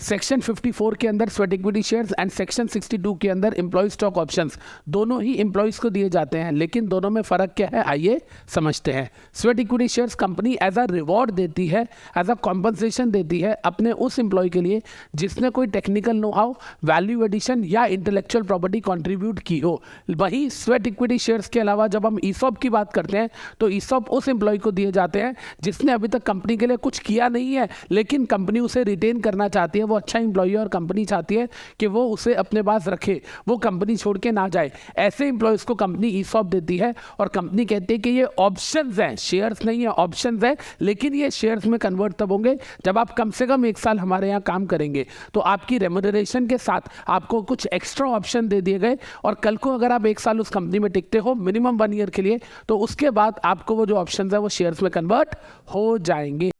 Section 54 के अंदर sweat equity shares and section 62 के अंदर एम्प्लॉय स्टॉक ऑप्शंस दोनों ही एम्प्लॉयज़ को दिए जाते हैं, लेकिन दोनों में फ़र्क क्या है आइए समझते हैं। Sweat equity shares company as a reward देती है, एज अ कॉम्पनसेशन देती है अपने उस एम्प्लॉय के लिए जिसने कोई technical know how, value addition या इंटेलेक्चुअल प्रॉपर्टी कॉन्ट्रीब्यूट की हो। वही स्वेट इक्विटी शेयर्स के अलावा जब हम ईसॉप की बात करते हैं तो ईसॉप उस एम्प्लॉय को दिए जाते हैं जिसने अभी तक कंपनी के लिए कुछ किया नहीं है, लेकिन कंपनी उसे रिटेन करना चाहती है, वो अच्छा एम्प्लॉय और कंपनी चाहती है कि वो उसे अपने पास रखे, वो कंपनी छोड़ के ना जाए। ऐसे एम्प्लॉयज़ को कंपनी ईसॉप देती है और कंपनी कहती है कि ये ऑप्शंस हैं, शेयर्स नहीं है, ऑप्शंस है, लेकिन ये शेयर्स में कन्वर्ट तब होंगे जब आप कम से कम 1 साल हमारे यहाँ काम करेंगे। तो आपकी रेम्यूनरेशन के साथ आपको कुछ एक्स्ट्रा ऑप्शन दे दिए गए और कल को अगर आप 1 साल उस कंपनी में टिकते हो मिनिमम 1 ईयर के लिए, तो उसके बाद आपको वो जो ऑप्शन है वो शेयर्स में कन्वर्ट हो जाएंगे।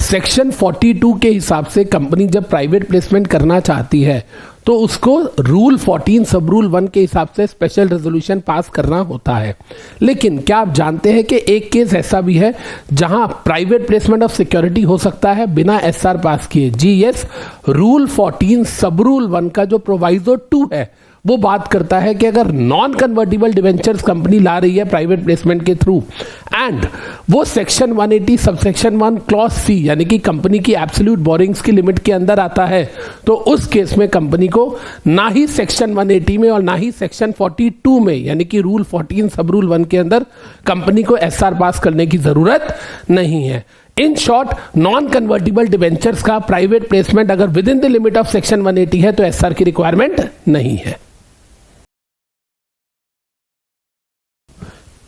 सेक्शन 42 के हिसाब से कंपनी जब प्राइवेट प्लेसमेंट करना चाहती है तो उसको रूल 14 सब रूल 1 के हिसाब से स्पेशल रेजोल्यूशन पास करना होता है। लेकिन क्या आप जानते हैं कि एक केस ऐसा भी है जहां प्राइवेट प्लेसमेंट ऑफ सिक्योरिटी हो सकता है बिना एसआर पास किए? जी यस, रूल 14 सब रूल 1 का जो प्रोवाइजो 2 है वो बात करता है कि अगर नॉन कन्वर्टिबल डिवेंचर्स कंपनी ला रही है प्राइवेट प्लेसमेंट के थ्रू एंड वो सेक्शन 180 सबसेक्शन 1 क्लॉज सी यानी कि कंपनी की एब्सोल्यूट बोरिंग्स की लिमिट के अंदर आता है, तो उस केस में कंपनी को ना ही सेक्शन 180 में और ना ही सेक्शन 42 में यानी कि रूल 14 सब रूल 1 के अंदर कंपनी को एसआर पास करने की जरूरत नहीं है। In short, non convertible debentures का प्राइवेट प्लेसमेंट अगर with in the limit of section 180 है तो एसआर की रिक्वायरमेंट नहीं है।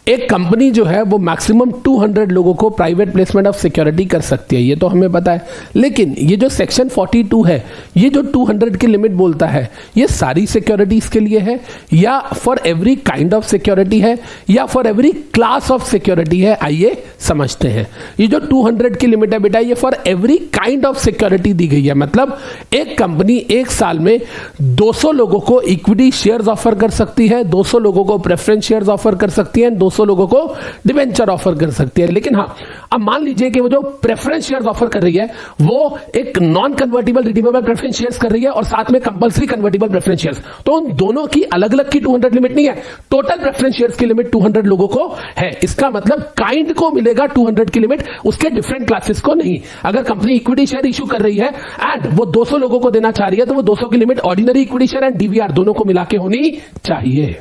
एक कंपनी जो है वो मैक्सिमम 200 लोगों को प्राइवेट प्लेसमेंट ऑफ सिक्योरिटी कर सकती है, ये तो हमें पता है। लेकिन ये जो सेक्शन 42 है, ये जो 200 की लिमिट बोलता है, ये सारी सिक्योरिटीज के लिए है या for every kind of security है या for every class of security है? आइए समझते हैं। ये जो 200 की लिमिट है बेटा, ये for every kind of security दी गई है। मतलब एक कंपनी 1 साल में 200 लोगों को इक्विटी शेयर्स ऑफर कर सकती है, 200 लोगों को प्रेफरेंस शेयर्स ऑफर कर सकती है, 200 लोगों को डिवेंचर ऑफर कर सकती है। लेकिन हाँ, अब मान लीजिए कि वो जो प्रेफरेंस शेयर्स ऑफर कर रही है वो एक non convertible redeemable preference shares कर रही है और साथ में कंपल्सरी कन्वर्टिबल प्रेफरेंस शेयर्स, तो उन दोनों की अलग अलग की 200 लिमिट नहीं है, टोटल प्रेफरेंस शेयर्स की लिमिट 200 लोगों को है। इसका मतलब काइंड को मिलेगा 200 की लिमिट, उसके डिफरेंट क्लासेस को नहीं। अगर कंपनी इक्विटी शेयर इशू कर रही है एंड वो 200 लोगों को देना चाह रही है तो वो 200 की limit ordinary equity share and DVR दोनों को मिला के होनी चाहिए।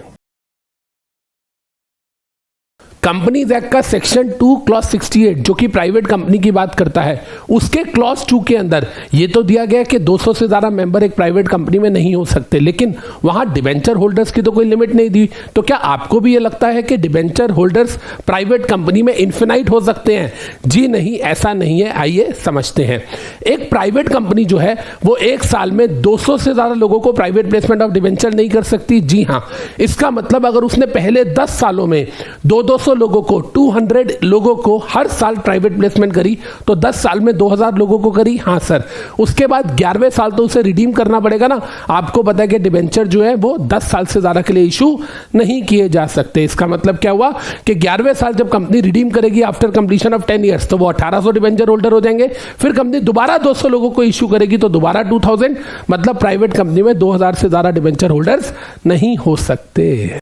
कंपनीज एक्ट का सेक्शन 2 क्लॉज 68 जो कि प्राइवेट कंपनी की बात करता है, उसके क्लॉज 2 के अंदर ये तो दिया गया कि 200 से ज्यादा मेंबर एक प्राइवेट कंपनी में नहीं हो सकते, लेकिन वहां डिबेंचर होल्डर्स की तो कोई लिमिट नहीं दी। तो क्या आपको भी ये लगता है कि डिबेंचर होल्डर्स प्राइवेट कंपनी में इन्फिनाइट हो सकते हैं? जी नहीं, ऐसा नहीं है। आइए समझते हैं। एक प्राइवेट कंपनी जो है वो 1 साल में 200 से ज्यादा लोगों को प्राइवेट प्लेसमेंट ऑफ डिबेंचर नहीं कर सकती। जी हां, इसका मतलब अगर उसने पहले 10 सालों में 200 लोगों को 200 लोगों को हर साल प्राइवेट प्लेसमेंट करी तो 10 साल में 2000 लोगों को करी। हां सर, उसके बाद 11वें साल तो उसे रिडीम करना पड़ेगा ना। आपको पता है कि डिबेंचर जो है वो 10 साल से ज्यादा के लिए इशू नहीं किए जा सकते। इसका मतलब क्या हुआ कि 11वें साल जब कंपनी रिडीम करेगी आफ्टर कंप्लीशन ऑफ 10 ईयर्स तो वो 1800 डिबेंचर होल्डर हो जाएंगे। फिर कंपनी दोबारा 200 लोगों को इशू करेगी तो दोबारा 2000, मतलब प्राइवेट कंपनी में 2000 से ज्यादा डिबेंचर होल्डर्स नहीं हो सकते।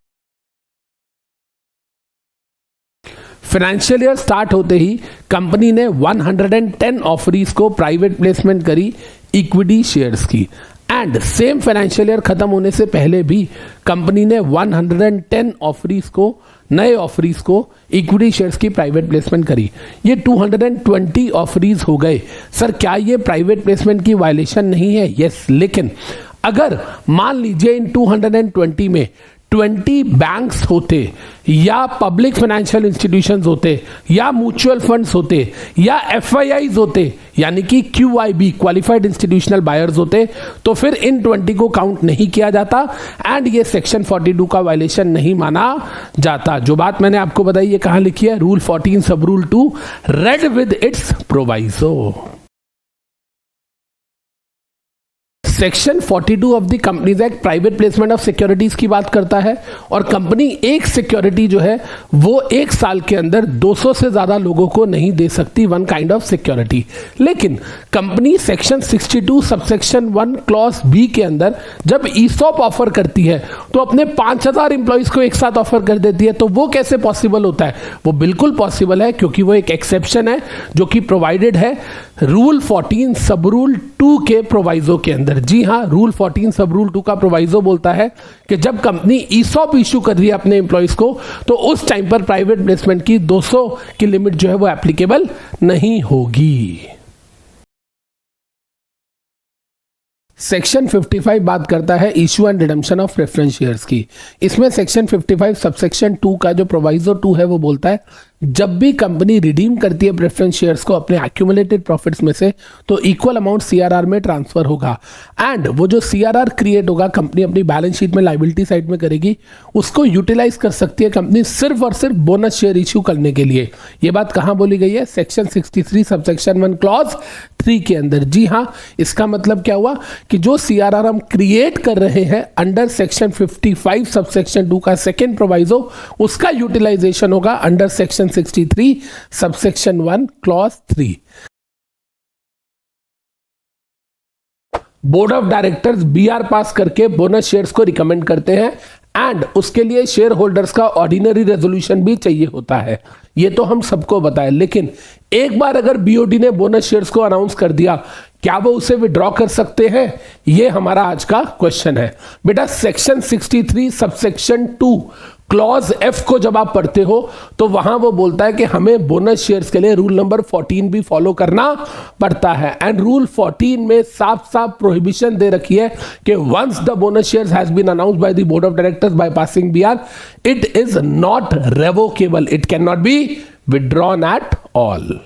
फाइनेंशियल ईयर स्टार्ट होते ही कंपनी ने 110 ऑफरीज को प्राइवेट प्लेसमेंट करी इक्विटी शेयर्स की, एंड सेम फाइनेंशियल ईयर खत्म होने से पहले भी कंपनी ने 110 ऑफरीज को, नए ऑफरीज को इक्विटी शेयर्स की प्राइवेट प्लेसमेंट करी। ये 220 ऑफरीज हो गए। सर क्या ये प्राइवेट प्लेसमेंट की वायलेशन नहीं है? यस, लेकिन अगर मान लीजिए इन 220 में 20 बैंक्स होते या पब्लिक फाइनेंशियल इंस्टीट्यूशंस होते या म्यूचुअल फंड्स होते या एफआईआईज होते यानी कि क्यूआईबी क्वालिफाइड इंस्टीट्यूशनल बायर्स होते तो फिर इन 20 को काउंट नहीं किया जाता एंड ये सेक्शन 42 का वायलेशन नहीं माना जाता। जो बात मैंने आपको बताई ये कहां लिखी है? रूल 14 सब rule 2 read with its proviso. Section 42 of the companies act private placement of securities की बात करता है और कंपनी एक सिक्योरिटी जो है वो एक साल के अंदर 200 से ज्यादा लोगों को नहीं दे सकती, वन काइंड ऑफ सिक्योरिटी। लेकिन company section 62 subsection 1 clause B के अंदर जब ईसॉप ऑफर करती है तो अपने 5000 इंप्लॉइज को एक साथ ऑफर कर देती है। तो वो कैसे पॉसिबल होता है? वो बिल्कुल पॉसिबल है क्योंकि वो एक एक्सेप्शन है जो कि प्रोवाइडेड है रूल 14 सब रूल 2 के प्रोवाइजो के अंदर। जी हां, रूल 14 सब रूल 2 का प्रोवाइजो बोलता है कि जब कंपनी ईसॉप इश्यू कर रही है अपने एम्प्लॉइज को तो उस टाइम पर प्राइवेट प्लेसमेंट की 200 की लिमिट जो है वो एप्लीकेबल नहीं होगी। सेक्शन 55 बात करता है issue and redemption of preference shares की। इसमें सेक्शन 55 सबसेक्शन 2 का जो प्रोवाइजो 2 है वो बोलता है जब भी कंपनी रिडीम करती है प्रेफरेंस शेयर्स को अपने एक्यूमुलेटेड प्रॉफिट्स में से तो इक्वल अमाउंट सीआरआर में ट्रांसफर होगा एंड वो जो सीआरआर क्रिएट होगा कंपनी अपनी बैलेंस शीट में लायबिलिटी साइड में करेगी, उसको यूटिलाइज कर सकती है कंपनी सिर्फ और सिर्फ बोनस शेयर इश्यू करने के लिए। ये बात कहां बोली गई है? सेक्शन 63 सबसेक्शन 1 क्लॉज 3 के अंदर। जी हां, इसका मतलब क्या हुआ कि जो सीआरआर हम क्रिएट कर रहे हैं अंडर सेक्शन 55 सबसेक्शन 2 का सेकेंड प्रोवाइजो, उसका यूटिलाइजेशन होगा under section 63 subsection 1 clause 3। Board of directors BR pass करके बोनस शेयर्स को रिकमेंड करते हैं एंड उसके लिए शेयर होल्डर्स का ऑर्डिनरी रेजोल्यूशन भी चाहिए होता है। ये तो हम सबको बताएं, लेकिन एक बार अगर बीओडी ने बोनस शेयर्स को अनाउंस कर दिया, क्या वो उसे विड्रॉ कर सकते हैं? ये हमारा आज का क्वेश्चन है। बेटा सेक्शन 63 सबसेक्शन 2 क्लॉज एफ को जब आप पढ़ते हो तो वहां वो बोलता है कि हमें बोनस शेयर्स के लिए रूल नंबर 14 भी फॉलो करना पड़ता है एंड रूल 14 में साफ साफ प्रोहिबिशन दे रखी है कि once the bonus shares has been announced by the board of directors by passing BR it is not revocable, it can not be withdrawn at all.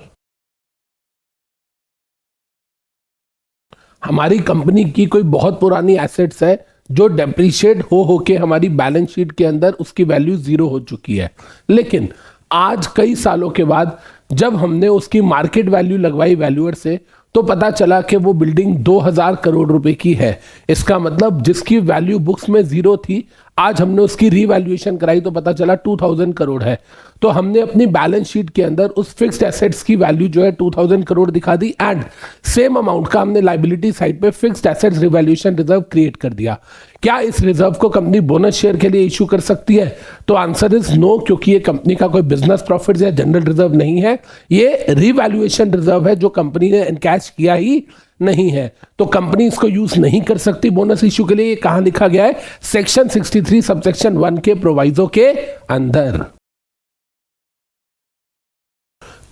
हमारी कंपनी की कोई बहुत पुरानी एसेट्स है जो डेप्रिशिएट हो के हमारी बैलेंस शीट के अंदर उसकी वैल्यू 0 हो चुकी है, लेकिन आज कई सालों के बाद जब हमने उसकी मार्केट वैल्यू लगवाई वैल्यूअर से तो पता चला कि वो बिल्डिंग 2000 करोड़ रुपए की है। इसका मतलब जिसकी वैल्यू बुक्स में 0 थी, आज हमने उसकी रीवैल्यूएशन कराई तो पता चला 2000 करोड़ है। तो हमने अपनी बैलेंस शीट के अंदर उस फिक्स्ड एसेट्स की वैल्यू जो है 2000 करोड़ दिखा दी एंड सेम अमाउंट का हमने लायबिलिटी साइड पे fixed assets revaluation reserve create कर दिया। क्या इस रिजर्व को कंपनी बोनस शेयर के लिए इश्यू कर सकती है? तो आंसर इज नो, क्योंकि ये कंपनी का कोई बिजनेस प्रॉफिट या जनरल रिजर्व नहीं है, ये रिवैल्यूएशन रिजर्व है जो कंपनी ने एनकैश किया ही नहीं है। तो कंपनी इसको यूज नहीं कर सकती बोनस इश्यू के लिए। ये कहां लिखा गया है? सेक्शन 63 सबसेक्शन 1 के प्रोवाइजो के अंदर।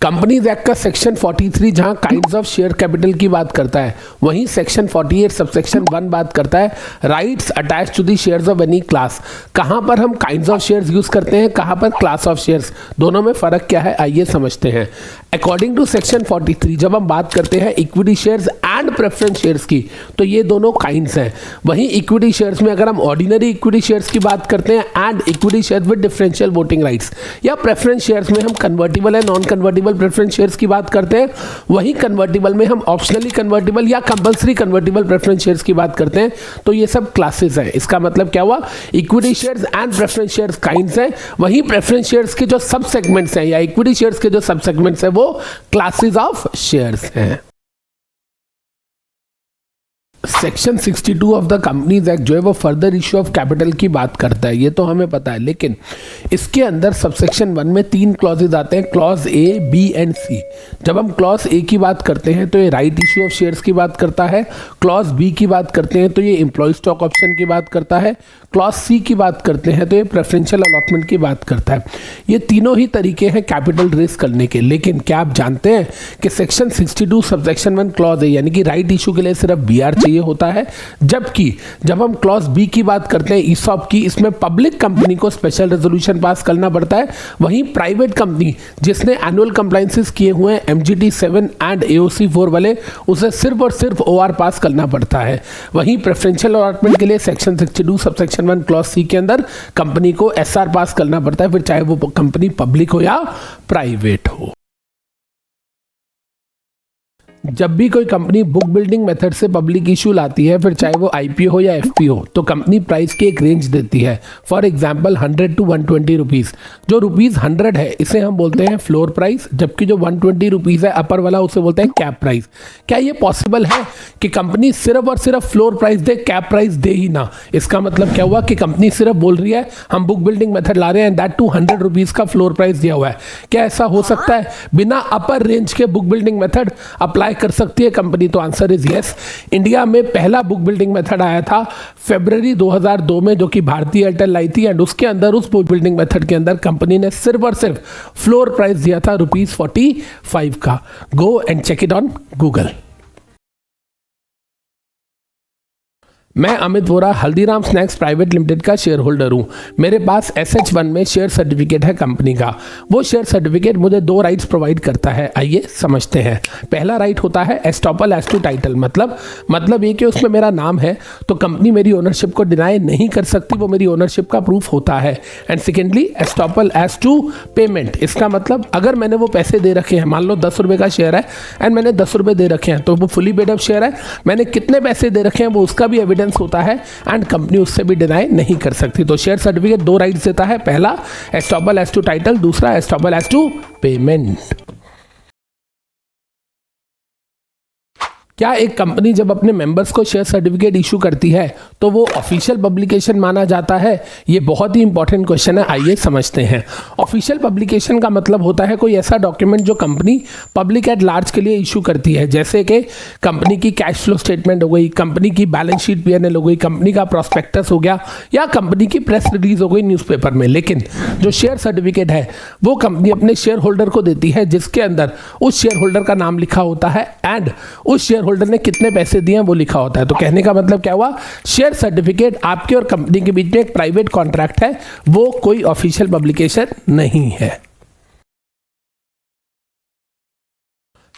कंपनीज एक्ट का सेक्शन 43 जहां काइंड्स ऑफ शेयर कैपिटल की बात करता है, वहीं सेक्शन 48 सबसेक्शन 1 बात करता है rights attach to the shares of any class. कहां पर हम काइंड्स ऑफ शेयर्स यूज करते हैं, कहां पर क्लास ऑफ शेयर्स, दोनों में फर्क क्या है आइए समझते हैं। अकॉर्डिंग टू सेक्शन 43 जब हम बात करते हैं equity shares and preference shares की तो ये दोनों काइंड्स हैं। वहीं इक्विटी शेयर्स में अगर हम ऑर्डिनरी इक्विटी शेयर्स की बात करते हैं and equity shares with differential voting rights, या प्रेफरेंस शेयर्स में हम convertible and non convertible preference shares की बात करते हैं, वहीं कन्वर्टिबल में हम ऑप्शनली कन्वर्टिबल या कंपलसरी कन्वर्टिबल प्रेफरेंस शेयर्स की बात करते हैं। तो ये सब क्लासेस हैं। इसका मतलब क्या हुआ? Equity shares and preference shares kinds हैं, वहीं प्रेफरेंस शेयर्स के जो सब सेगमेंट्स हैं या इक्विटी शेयर्स के जो सब सेगमेंट्स हैं वो क्लासेस ऑफ शेयर्स हैं। Section 62 of the companies act जो है वो फर्दर इश्यू ऑफ कैपिटल की बात करता है, ये तो हमें पता है, लेकिन इसके अंदर सबसेक्शन 1 में 3 क्लॉजेज आते हैं, क्लॉज ए, बी एंड सी। जब हम क्लॉज ए की बात करते हैं तो ये राइट इश्यू ऑफ शेयर्स की बात करता है, क्लॉज बी की बात करते हैं तो ये एम्प्लॉय स्टॉक ऑप्शन की बात करता है, क्लॉज सी की बात करते हैं तो ये प्रेफरेंशियल अलॉटमेंट की बात करता है। ये तीनों ही तरीके हैं कैपिटल रेज करने के, लेकिन क्या आप जानते हैं कि सेक्शन 62 सबसेक्शन 1 क्लॉज ए यानी कि राइट इश्यू के लिए सिर्फ बीआर चाहिए होता है, जबकि जब हम क्लॉज बी की बात करते हैं ईसॉप की, इसमें पब्लिक कंपनी को स्पेशल रेजोल्यूशन पास करना पड़ता है, वहीं प्राइवेट कंपनी जिसने एनुअल कंप्लायंसेस किए हुए हैं MGT 7 एंड AOC 4 वाले, उसे सिर्फ और सिर्फ OR पास करना पड़ता है। वहीं प्रेफरेंशियल अलॉटमेंट के लिए सेक्शन 62 सबसेक्शन 1 क्लॉज सी के अंदर कंपनी को SR पास करना पड़ता है, फिर चाहे वो कंपनी पब्लिक हो या प्राइवेट हो। जब भी कोई कंपनी बुक बिल्डिंग मेथड से पब्लिक इशू लाती है, फिर चाहे वो आईपीओ हो या एफपीओ, तो कंपनी प्राइस की एक रेंज देती है। For example 100 to 120 rupees. जो रुपीज़ 100 है इसे हम बोलते हैं फ्लोर प्राइस, जबकि जो 120 रुपीज़ है अपर वाला उसे बोलते हैं कैप प्राइस। क्या ये पॉसिबल है कि कंपनी सिर्फ और सिर्फ फ्लोर प्राइस दे, कैप प्राइस दे ही ना? इसका मतलब क्या हुआ कि कंपनी सिर्फ बोल रही है हम बुक बिल्डिंग मेथड ला रहे हैं, दैट टू 100 रुपीज़ का फ्लोर प्राइस दिया हुआ है। क्या ऐसा हो सकता है? बिना अपर रेंज के बुक बिल्डिंग मेथड अप्लाई कर सकती है कंपनी? तो आंसर इज यस। इंडिया में पहला बुक बिल्डिंग मेथड आया था फरवरी 2002 में, जो कि भारतीय एयरटेल लाई थी, एंड उसके अंदर उस बुक बिल्डिंग मेथड के अंदर कंपनी ने सिर्फ और सिर्फ फ्लोर प्राइस दिया था ₹45 का। Go and check it on Google. मैं Amit Vora Haldiram snacks private limited का शेयर होल्डर हूं। मेरे पास SH1 में शेयर सर्टिफिकेट है कंपनी का। वो शेयर सर्टिफिकेट मुझे 2 राइट्स प्रोवाइड करता है, आइए समझते हैं। पहला राइट होता है एस्टॉपल एज टू टाइटल, मतलब ये कि उसमें मेरा नाम है तो कंपनी मेरी ओनरशिप को डिनाई नहीं कर सकती, वो मेरी ओनरशिप का प्रूफ होता है। And secondly estoppel as to payment, इसका मतलब अगर मैंने वो पैसे दे रखे हैं, मान लो 10 रुपये का शेयर है एंड मैंने 10 रुपये दे रखे हैं, तो वो फुली पेड अप शेयर है। मैंने कितने पैसे दे रखे हैं वो उसका भी एविडेंस होता है एंड कंपनी उससे भी डिनाई नहीं कर सकती। तो शेयर सर्टिफिकेट 2 राइट्स देता है, पहला एस्टॉपल एज टू टाइटल, दूसरा एस्टॉपल एज टू पेमेंट। क्या एक कंपनी जब अपने मेंबर्स को शेयर सर्टिफिकेट इशू करती है तो वो ऑफिशियल पब्लिकेशन माना जाता है? ये बहुत ही इंपॉर्टेंट क्वेश्चन है, आइए समझते हैं। ऑफिशियल पब्लिकेशन का मतलब होता है कोई ऐसा डॉक्यूमेंट जो कंपनी पब्लिक एट लार्ज के लिए इशू करती है, जैसे कि कंपनी की कैश फ्लो स्टेटमेंट हो गई, कंपनी की बैलेंस शीट P&L हो गई, कंपनी का प्रॉस्पेक्टस हो गया, या कंपनी की प्रेस रिलीज हो गई न्यूज़पेपर में। लेकिन जो शेयर सर्टिफिकेट है वो कंपनी अपने शेयर होल्डर को देती है, जिसके अंदर उस शेयर होल्डर का नाम लिखा होता है एंड उस शेयर होल्डर ने कितने पैसे दिए हैं वो लिखा होता है। तो कहने का मतलब क्या हुआ? शेयर सर्टिफिकेट आपके और कंपनी के बीच में एक प्राइवेट कॉन्ट्रैक्ट है, वो कोई ऑफिशियल पब्लिकेशन नहीं है।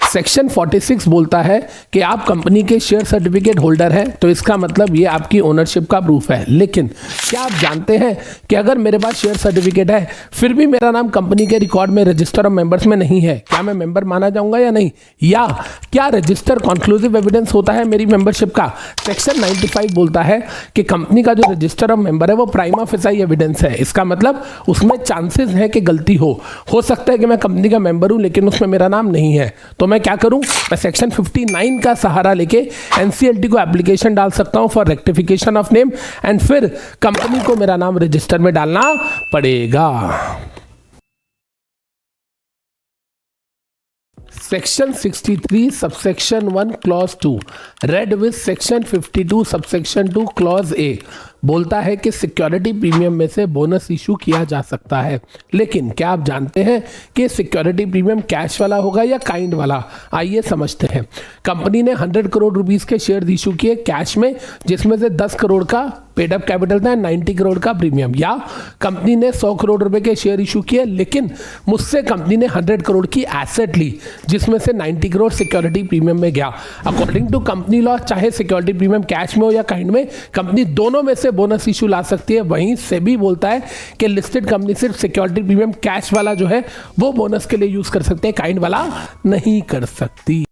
सेक्शन 46 बोलता है कि आप कंपनी के शेयर सर्टिफिकेट होल्डर हैं, तो इसका मतलब ये आपकी ओनरशिप का प्रूफ है। लेकिन क्या आप जानते हैं कि अगर मेरे पास शेयर सर्टिफिकेट है फिर भी मेरा नाम कंपनी के रिकॉर्ड में रजिस्टर ऑफ मेंबर्स में नहीं है, क्या मैं मेंबर माना जाऊंगा या नहीं? या क्या रजिस्टर कंक्लूसिव एविडेंस होता है मेरी मेंबरशिप का? सेक्शन 95 बोलता है कि कंपनी का जो रजिस्टर ऑफ मेंबर है वो प्राइमा फेसाई एविडेंस है। इसका मतलब उसमें चांसेस है कि गलती हो सकता है कि मैं कंपनी का मेंबर हूं लेकिन उसमें मेरा नाम नहीं है। तो मैं क्या करूं? मैं सेक्शन 59 का सहारा लेके NCLT को एप्लीकेशन डाल सकता हूं for rectification of name, and फिर कंपनी को मेरा नाम रजिस्टर में डालना पड़ेगा। Section 63 subsection 1 clause 2 red with section 52 subsection 2 clause A बोलता है कि सिक्योरिटी प्रीमियम में से बोनस इशू किया जा सकता है। लेकिन क्या आप जानते हैं कि सिक्योरिटी प्रीमियम कैश वाला होगा या काइंड वाला? आइए समझते हैं। कंपनी ने 100 करोड़ रुपीस के शेयर इशू किए कैश में, जिसमें से 10 करोड़ का पेड अप कैपिटल था, 90 करोड़ का प्रीमियम। या कंपनी ने 100 करोड़ रुपए के शेयर इशू किए लेकिन मुझसे कंपनी ने 100 करोड़ की एसेट ली, जिसमें से 90 करोड़ सिक्योरिटी प्रीमियम में गया। अकॉर्डिंग टू कंपनी लॉ, चाहे सिक्योरिटी प्रीमियम कैश में हो या काइंड में, कंपनी दोनों में से बोनस इशू ला सकती है। वहीं सेबी बोलता है कि लिस्टेड कंपनी सिर्फ सिक्योरिटी प्रीमियम कैश वाला जो है वो बोनस के लिए यूज कर सकते हैं, काइंड वाला नहीं कर सकती।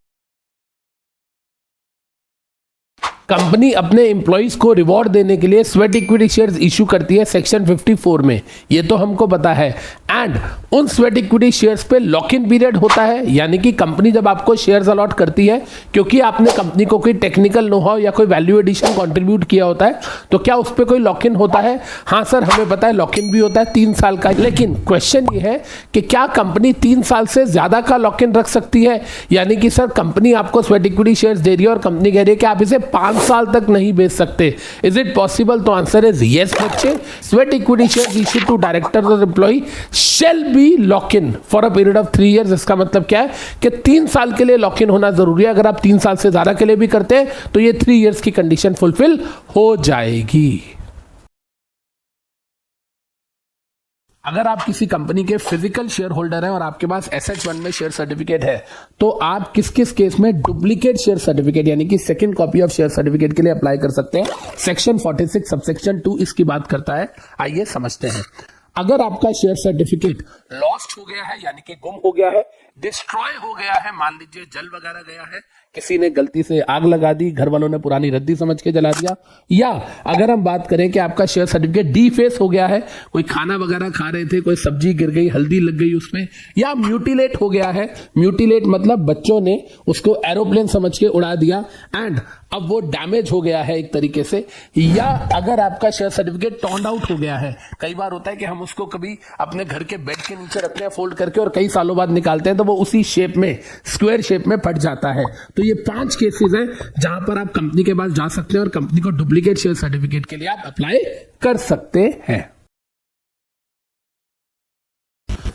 कंपनी अपने एम्प्लॉइज को रिवॉर्ड देने के लिए स्वेट इक्विटी शेयर्स इशू करती है सेक्शन 54 में, ये तो हमको पता है। एंड उन स्वेट इक्विटी शेयर्स पे लॉक इन पीरियड होता है, यानी कि कंपनी जब आपको शेयर्स अलॉट करती है क्योंकि आपने कंपनी को कोई टेक्निकल नो हाउ या कोई वैल्यू एडिशन कंट्रीब्यूट किया होता है, तो क्या उस पर कोई लॉक इन होता है? हाँ सर, हमें पता है लॉक इन भी होता है 3 साल का। लेकिन क्वेश्चन ये है कि क्या कंपनी 3 साल से ज्यादा का लॉक इन रख सकती है? यानी कि सर कंपनी आपको स्वेट इक्विटी शेयर्स दे रही है और कंपनी कह रही है कि आप इसे 5 साल तक नहीं बेच सकते। Is it possible? तो आंसर इज यस बच्चे। Sweat equity shares issued to director और employee shall be lock in for a period of 3 years. इसका मतलब क्या है कि 3 साल के लिए लॉक इन होना जरूरी है। अगर आप 3 साल से ज्यादा के लिए भी करते हैं तो ये 3 इयर्स की कंडीशन फुलफिल हो जाएगी। अगर आप किसी कंपनी के फिजिकल शेयर होल्डर हैं और आपके पास SH1 में शेयर सर्टिफिकेट है, तो आप किस किस केस में डुप्लीकेट शेयर सर्टिफिकेट यानी कि second copy of share certificate के लिए अप्लाई कर सकते हैं? सेक्शन 46 सबसेक्शन 2 इसकी बात करता है, आइए समझते हैं। अगर आपका शेयर सर्टिफिकेट लॉस्ट हो गया है यानी कि गुम हो गया है, डिस्ट्रॉय हो गया है, मान लीजिए जल वगैरह गया है, किसी ने गलती से आग लगा दी, घर वालों ने पुरानी रद्दी समझ के जला दिया, या अगर हम बात करें कि आपका शेयर सर्टिफिकेट डीफेस हो गया है, कोई खाना वगैरह खा रहे थे, कोई सब्जी गिर गई, हल्दी लग गई उसमें, या म्यूटिलेट हो गया है, म्यूटिलेट मतलब बच्चों ने उसको एरोप्लेन समझ के उड़ा दिया एंड अब वो डैमेज हो गया है एक तरीके से, या अगर आपका शेयर सर्टिफिकेट टर्न आउट हो गया है, कई बार होता है कि हम उसको कभी अपने घर के बेड के नीचे रखते हैं फोल्ड करके और कई सालों बाद निकालते हैं तो वो उसी शेप में, स्क्वायर शेप में फट जाता है। तो ये 5 केसेस हैं जहां पर आप कंपनी के पास जा सकते हैं और कंपनी को डुप्लीकेट शेयर सर्टिफिकेट के लिए आप अप्लाई कर सकते हैं।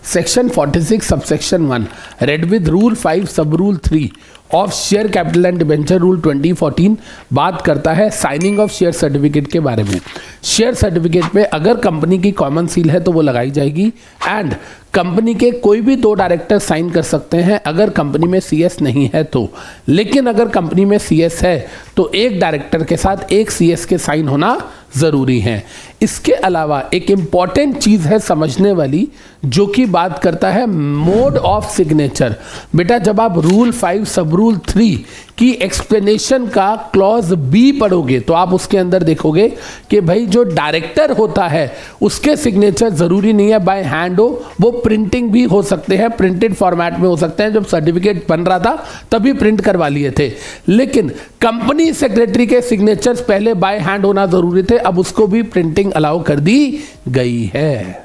Section 46 subsection 1 read with rule 5 सब rule 3 of share capital and debenture rule 2014 बात करता है साइनिंग ऑफ शेयर सर्टिफिकेट के बारे में। शेयर सर्टिफिकेट में अगर कंपनी की कॉमन सील है तो वो लगाई जाएगी एंड कंपनी के कोई भी 2 डायरेक्टर साइन कर सकते हैं अगर कंपनी में सीएस नहीं है तो, लेकिन अगर कंपनी में सीएस है तो एक डायरेक्टर के साथ एक सीएस के साइन होना जरूरी है। इसके अलावा एक इंपॉर्टेंट चीज है समझने वाली जो कि बात करता है मोड ऑफ सिग्नेचर। बेटा जब आप रूल 5 सब रूल 3 की एक्सप्लेनेशन का क्लॉज बी पढ़ोगे तो आप उसके अंदर देखोगे कि भाई जो डायरेक्टर होता है उसके सिग्नेचर जरूरी नहीं है बाय हैंड हो, वो प्रिंटिंग भी हो सकते हैं, प्रिंटेड फॉर्मेट में हो सकते हैं। जब सर्टिफिकेट बन रहा था तभी प्रिंट करवा लिए थे, लेकिन कंपनी सेक्रेटरी के सिग्नेचर्स पहले बाय हैंड होना जरूरी थे, अब उसको भी प्रिंटिंग अलाउ कर दी गई है।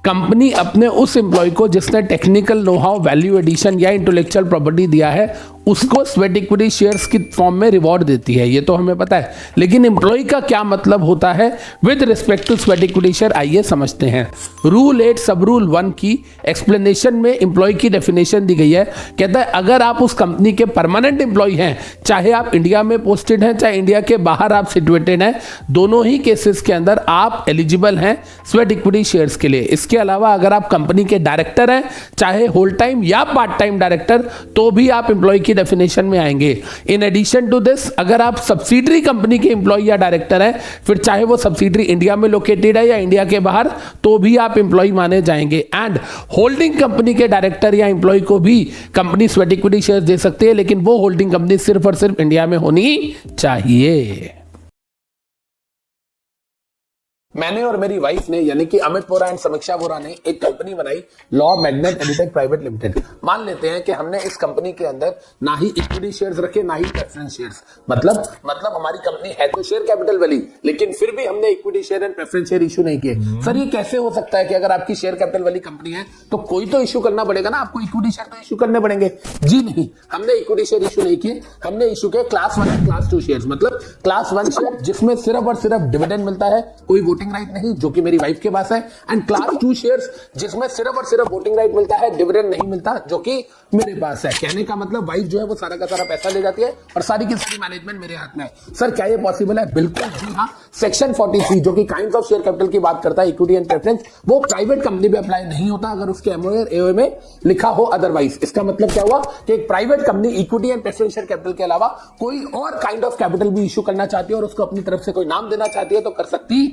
कंपनी अपने उस एम्प्लॉय को जिसने technical know how, value addition या इंटेलेक्चुअल प्रॉपर्टी दिया है उसको स्वेट इक्विटी शेयर्स की फॉर्म में रिवॉर्ड देती है, ये तो हमें पता है, लेकिन एम्प्लॉय का क्या मतलब होता है with respect to sweat equity share, आइए समझते हैं। रूल 8 सब रूल 1 की एक्सप्लेनेशन में एम्प्लॉय की डेफिनेशन दी गई है। कहता है अगर आप उस कंपनी के परमानेंट एम्प्लॉय हैं, चाहे आप इंडिया में पोस्टेड हैं चाहे इंडिया के बाहर आप सिचुएटेड हैं, दोनों ही केसेस के अंदर आप एलिजिबल हैं स्वेट इक्विटी शेयर्स के लिए। इसके अलावा अगर आप कंपनी के डायरेक्टर हैं, चाहे होल टाइम या पार्ट टाइम डायरेक्टर, तो भी आप एम्प्लॉय की डेफिनेशन में आएंगे। इन एडिशन टू दिस अगर आप सब्सिडरी कंपनी के एम्प्लॉय या डायरेक्टर हैं, फिर चाहे वो सब्सिडरी इंडिया में लोकेटेड है या इंडिया के बाहर, तो भी आप एम्प्लॉय माने जाएंगे। एंड होल्डिंग कंपनी के डायरेक्टर या एम्प्लॉय को भी कंपनी स्वेट इक्विटी शेयर दे सकती है, लेकिन वो होल्डिंग कंपनी सिर्फ और सिर्फ इंडिया में होनी चाहिए। मैंने और मेरी वाइफ ने यानी कि अमित वोरा एंड समीक्षा वोरा ने एक कंपनी बनाई, law magnet edtech private limited. मान लेते हैं कि हमने इस कंपनी के अंदर ना ही इक्विटी शेयर्स रखे ना ही प्रेफरेंस शेयर्स, मतलब हमारी कंपनी है तो शेयर कैपिटल वाली, लेकिन फिर भी हमने equity share and preference share issue नहीं किए। सर ये कैसे हो सकता है कि अगर आपकी शेयर कैपिटल वाली कंपनी है तो कोई तो इशू करना पड़ेगा ना, आपको इक्विटी शेयर तो इशू करने पड़ेंगे। जी नहीं, हमने इक्विटी शेयर इशू नहीं किए, हमने इशू किए क्लास 1 और क्लास 2 शेयर्स। मतलब क्लास 1 शेयर जिसमें सिर्फ और सिर्फ डिविडेंड मिलता है, कोई वोटिंग राइट नहीं, जो कि मेरी वाइफ के पास है, एंड क्लास 2 शेयर्स जिसमें सिर्फ और सिर्फ वोटिंग राइट मिलता है, डिविडेंड नहीं मिलता, जो कि मेरे पास है। कहने का मतलब वाइफ जो है वो सारा का सारा पैसा ले जाती है और सारी की सारी मैनेजमेंट मेरे हाथ में है। सर क्या ये पॉसिबल है? बिल्कुल जी हाँ। सेक्शन 43 जो कि काइंड्स ऑफ शेयर कैपिटल की बात करता है, इक्विटी एंड प्रेफरेंस, वो प्राइवेट कंपनी पे अप्लाई नहीं होता अगर उसके एमओए में लिखा हो अदरवाइज। इसका मतलब क्या हुआ कि एक private company equity and preference share capital के अलावा कोई और काइंड ऑफ कैपिटल भी इशू करना चाहती है और उसको अपनी तरफ से कोई नाम देना चाहती है तो कर सकती